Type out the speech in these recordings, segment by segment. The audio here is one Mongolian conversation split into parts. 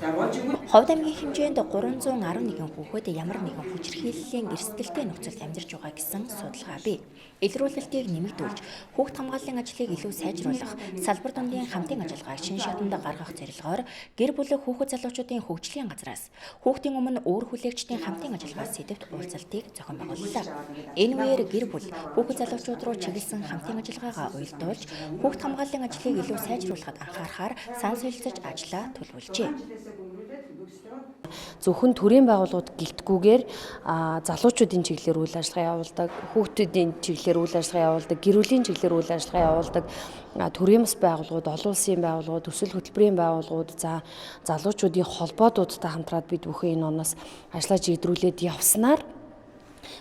Ховд аймгийн хэмжээнд 311 хүүхэд ямар нэгэн хүчирхийллийн эрсдэлтэй нөхцөлд амьдарч байгаа гэсэн судалгаа бий. Илрүүлэлтийг нэмэгдүүлж, хүүхд хамгааллын ажлыг илүү сайжруулах, салбар дундын хамтын ажиллагааг шин шатанд гаргах зорилгоор гэр бүл хүүхэд залуучуудын хөгжлийн газраас хүүхдийн өмнө өөр хүлээгчдийн хамтын ажиллагаа сэдвт уулзалтыг зохион байгууллаа. Энэ үеэр гэр бүл хүүхэд залуучууд руу чиглэсэн хамтын ажиллагаагаа уялдуулж, хүүхд хамгааллын ажлыг илүү сайжруулахад анхаарахаар сан солилцож ажиллаа төлөвлөжээ. Зөвхөн төрийн байгууллагууд гэлтгүүгээр залуучуудын чиглэлээр үйл ажиллагаа явуулдаг, хүүхдүүдийн чиглэлээр үйл ажиллагаа явуулдаг, гэр бүлийн чиглэлээр үйл ажиллагаа явуулдаг, төрийн бас байгууллагууд, олон улсын байгууллагууд, төсөл хөтөлбөрийн байгууллагууд, залуучуудын холбоодуудтай хамтраад бид бүхэн энэ оноос ажиллаж идэвхжүүлээд явснаар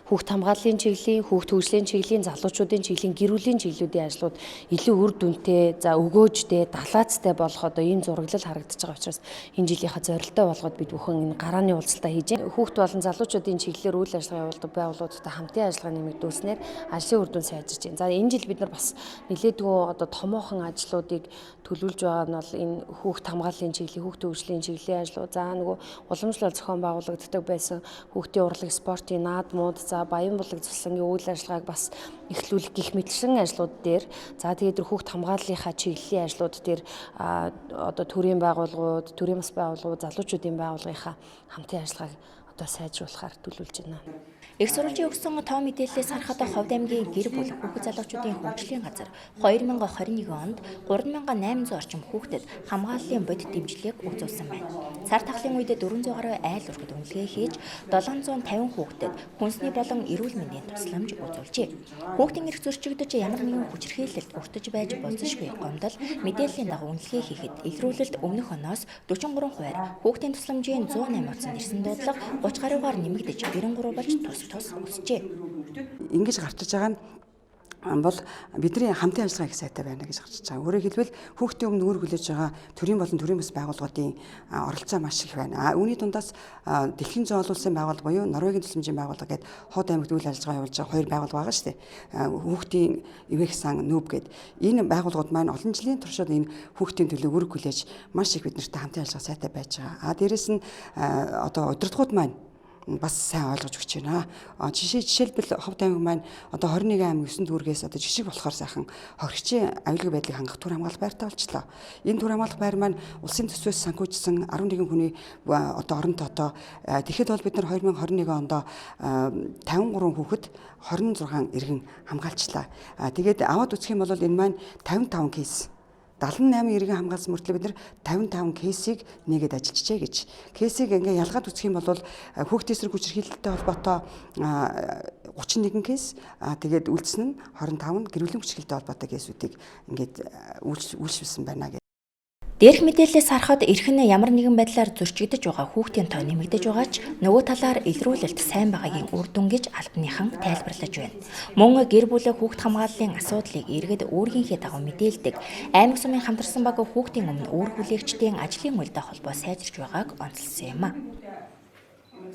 хүүхд хамгааллын чиглэлийн, хүүхд хөгжлийн чиглэлийн, залуучуудын чиглэлийн, гэр бүлийн чиглэлүүдийн ажлууд илүү үр дүнтэй, өгөөжтэй, далаацтай болох одоо ийм зураглал харагдаж байгаа учраас энэ жилийнхаа зорилттой болгоод бид бүхэн энэ гарааны уулзалтаа хийж байна. Хүүхд болон залуучуудын чиглэлээр үйл ажиллагаа явуулдаг байгууллагуудтай хамтын ажиллагаа нэмэгдүүлснээр ажлын үр дүн сайжирч байна. За энэ жил бид нар бас нэлээдгүй одоо томоохон ажлуудыг төлөвлөж байгаа нь бол энэ хүүхд хамгааллын чиглэлийн, хүүхд хөгжлийн чиглэлийн ажлууд, нөгөө уламжлал зохион байгуулагддаг байсан хүүхдийн урлаг, спортын наадмууд, баян булаг цуслангийн үйл ажиллагааг бас эхлүүлэх гэх мэтчилэн ажлууд дээр, тэгээд хүүхд хамгааллынхаа чиглэлийн ажлууд дээр одоо төрийн байгууллагууд, төрийн бас байгууллагууд, залуучуудын байгууллагынхаа хамтын ажиллагааг одоо сайжруулахаар төлөвлөж байна. Их сурвалжийн өгсөн тоо мэдээлэлээс харахад Ховд аймгийн гэр бүл хүүхэд залуучуудын хөгжлийн газар 2021 онд 3800 орчим хүүхдэд хамгааллын бодит дэмжлэг үзүүлсэн байна. Сар тахлын үед 400 гаруй айл ургад үнэлгээ хийж 750 хүүхдэд хүнсний болон эрүүл мэндийн тусламж үзүүлжээ. Хүүхдийн эрх зөрчигдөж ямар нэгэн хүчирхийлэлд өртөж байж болзошгүй гомдол мэдээллийн дагуу үнэлгээ хийхэд илрүүлэлт өмнөх оноос 43%, хүүхдийн тусламжийн 108 утсан ирсэн дуудлага 30 гаруйгаар нэмэгдэж 93 болж тус өсжээ. Ингэж гарчиж байгаа нь бол бидний хамтын ажиллагаа их сайтай байна гэж гарчиж байгаа. Өөрөөр хэлбэл хүүхдийн өмнө үүрэг хүлээж байгаа төрийн болон төрийн бас байгууллагуудын оролцоо маш их байна. Үүний дундаас Дэлхийн зөөн олон улсын байгууллага буюу Норвегийн тусламжийн байгууллага гэдэг Ховд аймагт үйл ажиллагаа явуулж байгаа хоёр байгууллага байгаа шүү дээ. Хүүхдийн ивэх сан нүүб гэдэг энэ байгууллагууд маань олон жилийн туршид энэ хүүхдийн төлөө үүрэг хүлээж маш их биднэртэй хамтын ажиллагаа сайтай байж байгаа. Дээрэс нь одоо удирдлагууд маань бас сайн ойлгож өгч байна. Жишээлбэл Ховд аймаг маань одоо 21 аймаг 9 дүүргээс одоо жишг болохоор сайхан хохирогчийн аюулгүй байдлыг хангах түр хамгаалах байртай болчлоо. Энэ түр хамгаалах байр маань улсын төсвөөс санхүүжсэн 11 хүний одоо орон тоотоо тэгэхэд бол бид нар 2021 онд 53 хүүхэд 26 иргэн хамгаалчлаа. Тэгээд аваад үзэх юм бол энэ маань 55 кейс 78 иргэн хамгаалсан мөртлөө бид нар 55 кейсийг нэгээд ажиллажээ гэж. Кейсийг ингээ ялгаад үзэх юм бол хүүхдийн эсрэг хүчирхийлэлтэй холбоотой 31 кейс, тэгээд үлдсэн нь 25 гэр бүлийн хүчирхийлэлтэй холбоотой кейсүүдийг ингээд үйлшүүлсэн байна. Дээрх мэдээлэлээс харахад эрхэн ямар нэгэн байдлаар зөрчигдөж байгаа хүүхдийн тоо нэмэгдэж байгаа ч нөгөө талаар илрүүлэлт сайн байгаагийн үр дүн гэж албаныхан тайлбарлаж байна. Мөн гэр бүл хүүхд хамгааллын асуудлыг иргэд өөрийнхөө дагуу мэдээлдэг, аймаг сумын хамтарсан баг хүүхдийн өмнө өөр хүлээгчдийн ажлын уялдаа холбоо сайжирч байгааг онцлсан юм а.